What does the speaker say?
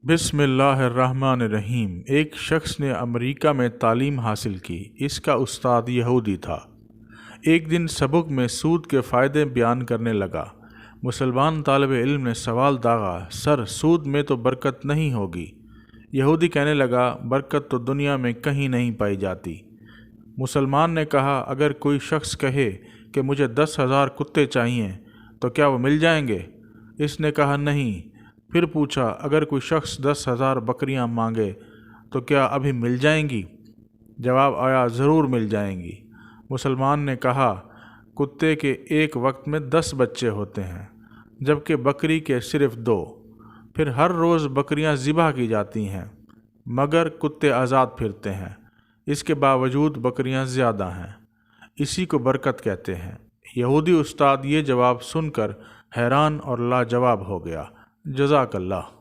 بسم اللہ الرحمن الرحیم۔ ایک شخص نے امریکہ میں تعلیم حاصل کی۔ اس کا استاد یہودی تھا۔ ایک دن سبق میں سود کے فائدے بیان کرنے لگا۔ مسلمان طالب علم نے سوال داغا، سر سود میں تو برکت نہیں ہوگی؟ یہودی کہنے لگا، برکت تو دنیا میں کہیں نہیں پائی جاتی۔ مسلمان نے کہا، اگر کوئی شخص کہے کہ مجھے 10,000 کتے چاہیے تو کیا وہ مل جائیں گے؟ اس نے کہا نہیں۔ پھر پوچھا، اگر کوئی شخص 10,000 بکریاں مانگے تو کیا ابھی مل جائیں گی؟ جواب آیا، ضرور مل جائیں گی۔ مسلمان نے کہا، کتے کے ایک وقت میں 10 بچے ہوتے ہیں جبکہ بکری کے صرف 2۔ پھر ہر روز بکریاں ذبح کی جاتی ہیں مگر کتے آزاد پھرتے ہیں، اس کے باوجود بکریاں زیادہ ہیں۔ اسی کو برکت کہتے ہیں۔ یہودی استاد یہ جواب سن کر حیران اور لاجواب ہو گیا۔ جزاک اللہ۔